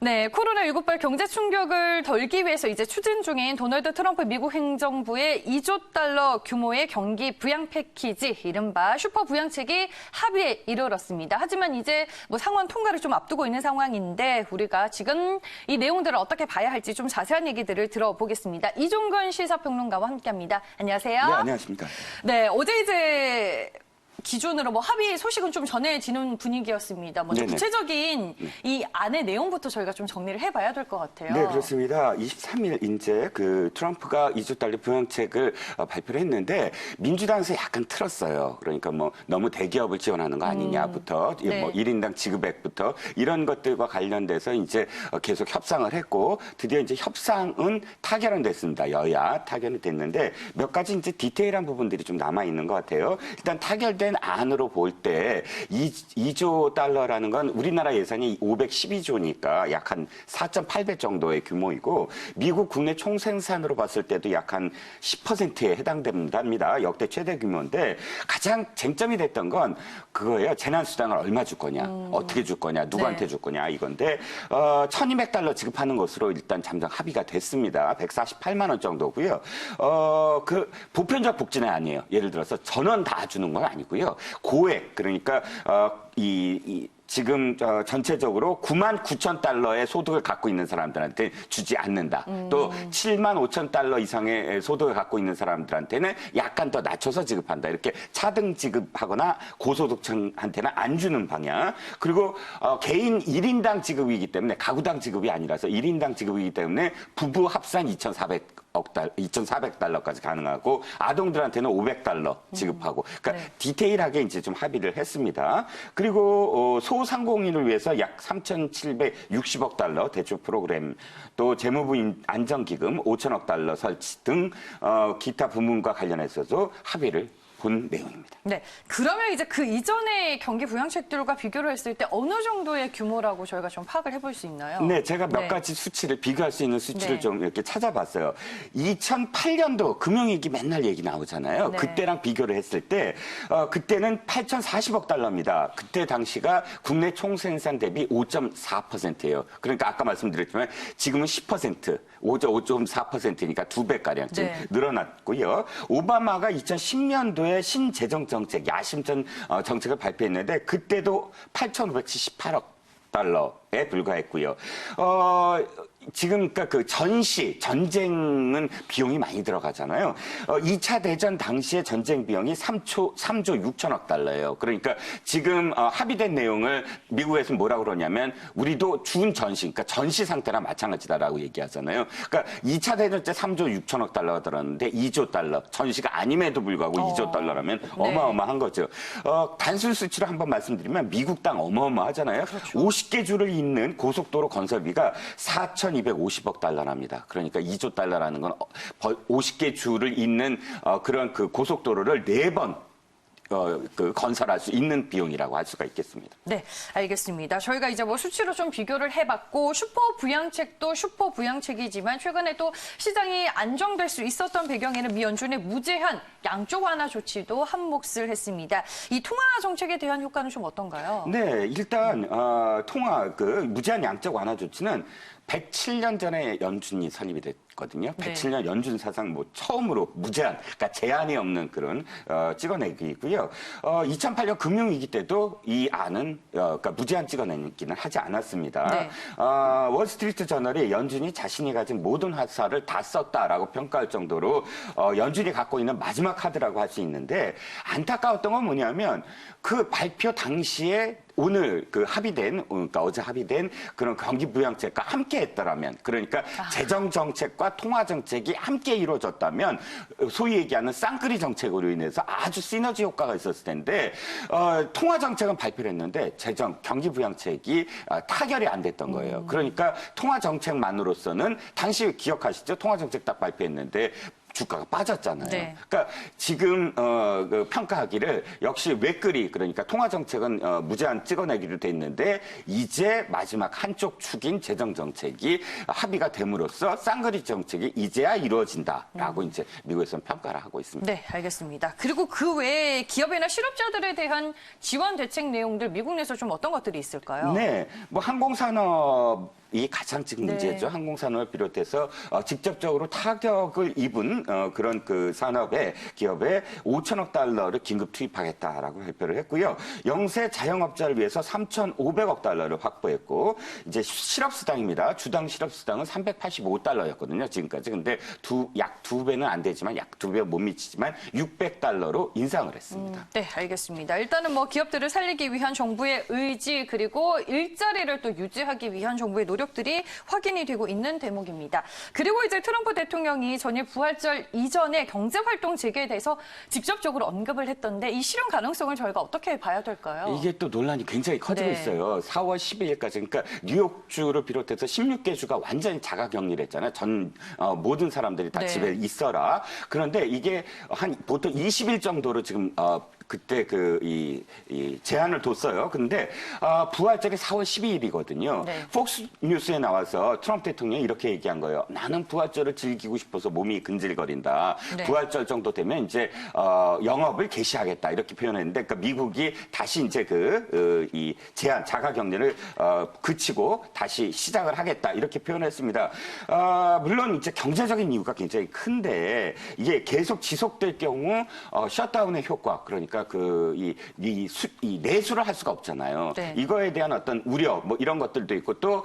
네, 코로나19발 경제 충격을 덜기 위해서 이제 추진 중인 도널드 트럼프 미국 행정부의 2조 달러 규모의 경기 부양 패키지, 이른바 슈퍼 부양책이 합의에 이르렀습니다. 하지만 이제 상원 통과를 좀 앞두고 있는 상황인데 우리가 지금 이 내용들을 어떻게 봐야 할지 좀 자세한 얘기들을 들어보겠습니다. 이종근 시사평론가와 함께합니다. 안녕하세요. 네, 안녕하십니까. 네, 어제 이제 기준으로 합의 소식은 좀 전해지는 분위기였습니다. 먼저 네네. 구체적인 이 안의 내용부터 저희가 좀 정리를 해봐야 될 것 같아요. 네, 그렇습니다. 23일 이제 트럼프가 2조 달러 부양책을 발표를 했는데 민주당에서 약간 틀었어요. 그러니까 너무 대기업을 지원하는 거 아니냐부터 네. 1인당 지급액부터 이런 것들과 관련돼서 이제 계속 협상을 했고 드디어 이제 협상은 타결은 됐습니다. 여야 타결은 됐는데 몇 가지 이제 디테일한 부분들이 좀 남아 있는 것 같아요. 일단 타결된 안으로 볼 때 2조 달러라는 건 우리나라 예산이 512조니까 약 한 4.8배 정도의 규모이고 미국 국내 총생산으로 봤을 때도 약 한 10%에 해당된답니다. 역대 최대 규모인데 가장 쟁점이 됐던 건 그거예요. 재난수당을 얼마 줄 거냐, 어떻게 줄 거냐, 누구한테 네. 줄 거냐 이건데 1,200달러 지급하는 것으로 일단 잠정 합의가 됐습니다. 148만 원 정도고요. 그 보편적 복지는 아니에요. 예를 들어서 전원 다 주는 건 아니고요. 고액, 그러니까 지금 전체적으로 9만 9천 달러의 소득을 갖고 있는 사람들한테 주지 않는다. 또 7만 5천 달러 이상의 소득을 갖고 있는 사람들한테는 약간 더 낮춰서 지급한다. 이렇게 차등 지급하거나 고소득층한테는 안 주는 방향. 그리고 개인 1인당 지급이기 때문에 가구당 지급이 아니라서 1인당 지급이기 때문에 부부 합산 2,400달러까지 가능하고 아동들한테는 500달러 지급하고. 그러니까 네. 디테일하게 이제 좀 합의를 했습니다. 그리고 소상공인을 위해서 약 3,760억 달러 대출 프로그램, 또 재무부 안정기금 5천억 달러 설치 등 기타 부문과 관련해서도 합의를 본 내용입니다. 네, 그러면 이제 그 이전의 경기 부양책들과 비교를 했을 때 어느 정도의 규모라고 저희가 좀 파악을 해볼 수 있나요? 네, 제가 몇 네. 가지 수치를 비교할 수 있는 수치를 네. 좀 이렇게 찾아봤어요. 2008년도 금융위기 맨날 얘기 나오잖아요. 네. 그때랑 비교를 했을 때 그때는 8,040억 달러입니다. 그때 당시가 국내 총생산 대비 5.4%예요. 그러니까 아까 말씀드렸지만 지금은 10%, 5.4%니까 2배가량 지금 네. 늘어났고요. 오바마가 2010년도에 신재정 정책, 야심전 정책을 발표했는데 그때도 8,578억 달러에 불과했고요. 지금 그러니까 그 전쟁은 비용이 많이 들어가잖아요. 2차 대전 당시의 전쟁 비용이 3조 6천억 달러예요. 그러니까 지금 합의된 내용을 미국에서 뭐라고 그러냐면 우리도 준 전시, 그러니까 전시 상태랑 마찬가지다라고 얘기하잖아요. 그러니까 2차 대전 때 3조 6천억 달러가 들었는데 2조 달러, 전시가 아님에도 불구하고 2조 달러라면 네. 어마어마한 거죠. 단순 수치로 한번 말씀드리면 미국 땅 어마어마하잖아요. 그렇죠. 50개 주를 잇는 고속도로 건설비가 4,250억 달러랍니다. 그러니까 2조 달러라는 건 50개 주를 잇는 그런 그 고속도로를 4번 건설할 수 있는 비용이라고 할 수가 있겠습니다. 네, 알겠습니다. 저희가 이제 수치로 좀 비교를 해봤고 슈퍼 부양책도 슈퍼 부양책이지만 최근에 또 시장이 안정될 수 있었던 배경에는 미 연준의 무제한 양쪽 완화 조치도 한 몫을 했습니다. 이 통화 정책에 대한 효과는 좀 어떤가요? 네, 일단 무제한 양적 완화 조치는 107년 전에 연준이 설립이 됐거든요. 107년 연준 사상 처음으로 무제한, 그러니까 제한이 없는 그런 찍어내기이고요. 2008년 금융위기 때도 이 안은 그러니까 무제한 찍어내기는 하지 않았습니다. 네. 월스트리트 저널이 연준이 자신이 가진 모든 화살을 다 썼다라고 평가할 정도로 연준이 갖고 있는 마지막 카드라고 할 수 있는데 안타까웠던 건 뭐냐면 그 발표 당시에 오늘 그러니까 어제 합의된 그런 경기 부양책과 함께 했더라면, 그러니까 재정 정책과 통화 정책이 함께 이루어졌다면 소위 얘기하는 쌍끌이 정책으로 인해서 아주 시너지 효과가 있었을 텐데 통화 정책은 발표를 했는데 경기 부양책이 타결이 안 됐던 거예요. 그러니까 통화 정책만으로서는 당시 기억하시죠? 통화 정책 딱 발표했는데 주가가 빠졌잖아요. 네. 그러니까 지금 평가하기를 역시 외끌이, 그러니까 통화 정책은 무제한 찍어내기로 돼 있는데 이제 마지막 한쪽 축인 재정 정책이 합의가 됨으로써 쌍거리 정책이 이제야 이루어진다라고 이제 미국에서는 평가를 하고 있습니다. 네, 알겠습니다. 그리고 그 외에 기업이나 실업자들에 대한 지원 대책 내용들 미국 내에서 좀 어떤 것들이 있을까요? 네, 항공산업 이 가장 지금 네. 문제죠. 항공산업을 비롯해서 직접적으로 타격을 입은 그런 그 산업에 기업에 5천억 달러를 긴급 투입하겠다라고 발표를 했고요. 영세 자영업자를 위해서 3,500억 달러를 확보했고 이제 실업수당입니다. 주당 실업수당은 385달러였거든요. 지금까지. 근데 약 2배는 안 되지만 약 2배 못 미치지만 600달러로 인상을 했습니다. 네, 알겠습니다. 일단은 뭐 기업들을 살리기 위한 정부의 의지 그리고 일자리를 또 유지하기 위한 정부의 노력들이 확인이 되고 있는 대목입니다. 그리고 이제 트럼프 대통령이 전일 부활절 이전에 경제활동 재개에 대해서 직접적으로 언급을 했던데 이 실현 가능성을 저희가 어떻게 봐야 될까요? 이게 또 논란이 굉장히 커지고 네. 있어요. 4월 12일까지 그러니까 뉴욕주를 비롯해서 16개 주가 완전히 자가격리를 했잖아요. 모든 사람들이 다 네. 집에 있어라. 그런데 이게 한 보통 20일 정도로 지금 그때 이 제한을 뒀어요. 근데 부활절이 4월 12일이거든요. 네. 폭스 뉴스에 나와서 트럼프 대통령이 이렇게 얘기한 거예요. 나는 부활절을 즐기고 싶어서 몸이 근질거린다. 네. 부활절 정도 되면 이제 영업을 개시하겠다 이렇게 표현했는데, 그러니까 미국이 다시 이제 이 제한 자가격리를 그치고 다시 시작을 하겠다 이렇게 표현했습니다. 물론 이제 경제적인 이유가 굉장히 큰데 이게 계속 지속될 경우 셧다운의 효과, 그러니까 이 내수를 할 수가 없잖아요. 네. 이거에 대한 어떤 우려 뭐 이런 것들도 있고 또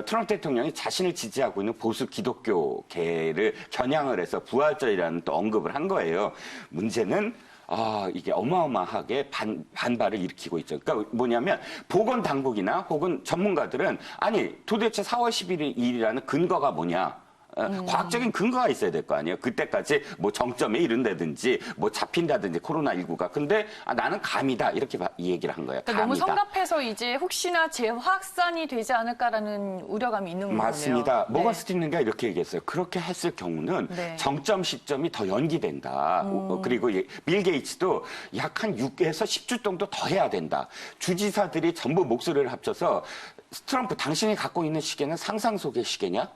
트럼프 대통령이 자신을 지지하고 있는 보수 기독교계를 겨냥을 해서 부활절이라는 또 언급을 한 거예요. 문제는 이게 어마어마하게 반발을 일으키고 있죠. 그러니까 뭐냐면 보건당국이나 혹은 전문가들은 아니 도대체 4월 11일이라는 근거가 뭐냐. 과학적인 근거가 있어야 될 거 아니에요. 그때까지 뭐 정점에 이른다든지 뭐 잡힌다든지 코로나19가. 근데 나는 감이다 이렇게 이 얘기를 한 거예요. 그러니까 너무 감이다. 성급해서 이제 혹시나 재확산이 되지 않을까라는 우려감이 있는 거네요. 맞습니다. 네. 모건 스탠리가 이렇게 얘기했어요. 그렇게 했을 경우는 네. 정점 시점이 더 연기된다. 그리고 빌 게이츠도 약 한 6에서 10주 정도 더 해야 된다. 주지사들이 전부 목소리를 합쳐서 트럼프 당신이 갖고 있는 시계는 상상 속의 시계냐?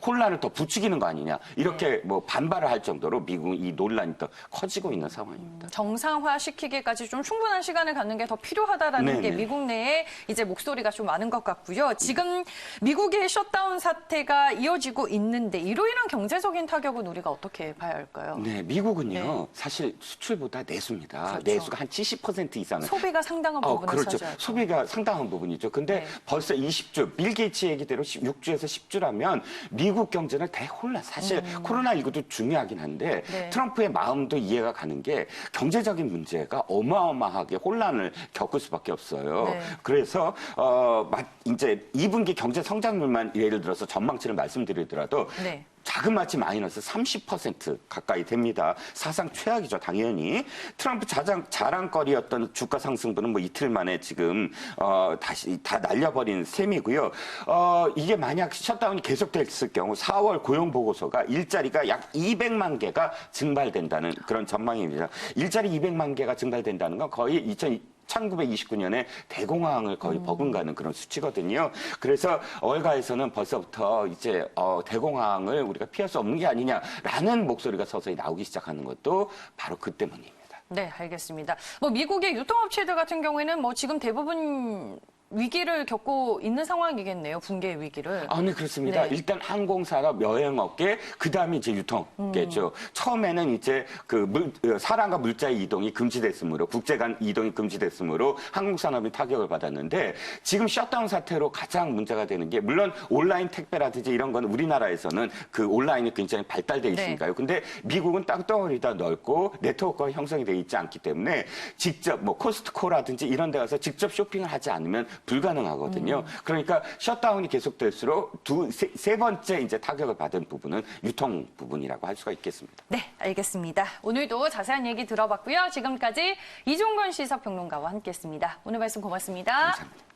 혼란을 더 부추기는 거 아니냐 이렇게 뭐 반발을 할 정도로 미국 이 논란이 더 커지고 있는 상황입니다. 정상화시키기까지 좀 충분한 시간을 갖는 게 더 필요하다라는 게 네네. 미국 내에 이제 목소리가 좀 많은 것 같고요. 지금 미국의 셧다운 사태가 이어지고 있는데 이로 인한 경제적인 타격은 우리가 어떻게 봐야 할까요? 네, 미국은요 네. 사실 수출보다 내수입니다. 그렇죠. 내수가 한 70% 이상은 소비가 상당한 부분을 그렇죠. 차지하죠. 소비가 상당한 부분이죠. 근데 네. 벌써 20주, 빌 게이츠 얘기대로 6주에서 10주라면 미국 경제는 대혼란. 사실 코로나19도 중요하긴 한데 네. 트럼프의 마음도 이해가 가는 게 경제적인 문제가 어마어마하게 혼란을 겪을 수밖에 없어요. 네. 그래서 이제 2분기 경제 성장률만 예를 들어서 전망치를 말씀드리더라도 네. 자그마치 마이너스 30% 가까이 됩니다. 사상 최악이죠, 당연히. 트럼프 자랑거리였던 주가 상승분은 뭐 이틀 만에 지금 다시 다 날려버린 셈이고요. 이게 만약 셧다운이 계속됐을 경우 4월 고용 보고서가 일자리가 약 200만 개가 증발된다는 그런 전망입니다. 일자리 200만 개가 증발된다는 건 거의 1929년에 대공황을 거의 버금가는 그런 수치거든요. 그래서 월가에서는 벌써부터 이제 대공황을 우리가 피할 수 없는 게 아니냐라는 목소리가 서서히 나오기 시작하는 것도 바로 그 때문입니다. 네, 알겠습니다. 뭐 미국의 유통업체들 같은 경우에는 뭐 지금 대부분 위기를 겪고 있는 상황이겠네요. 붕괴 위기를. 네, 그렇습니다. 네. 일단 항공산업, 여행업계, 그 다음에 이제 유통업계죠. 처음에는 이제 사람과 물자의 이동이 금지됐으므로, 국제 간 이동이 금지됐으므로 항공산업이 타격을 받았는데, 지금 셧다운 사태로 가장 문제가 되는 게, 물론 온라인 택배라든지 이런 건 우리나라에서는 그 온라인이 굉장히 발달돼 있으니까요. 근데 미국은 땅덩어리가 넓고 네트워크가 형성이 돼 있지 않기 때문에 직접 뭐 코스트코라든지 이런 데 가서 직접 쇼핑을 하지 않으면 불가능하거든요. 그러니까 셧다운이 계속될수록 세 번째 이제 타격을 받은 부분은 유통 부분이라고 할 수가 있겠습니다. 네, 알겠습니다. 오늘도 자세한 얘기 들어봤고요. 지금까지 이종건 시사평론가와 함께했습니다. 오늘 말씀 고맙습니다. 감사합니다.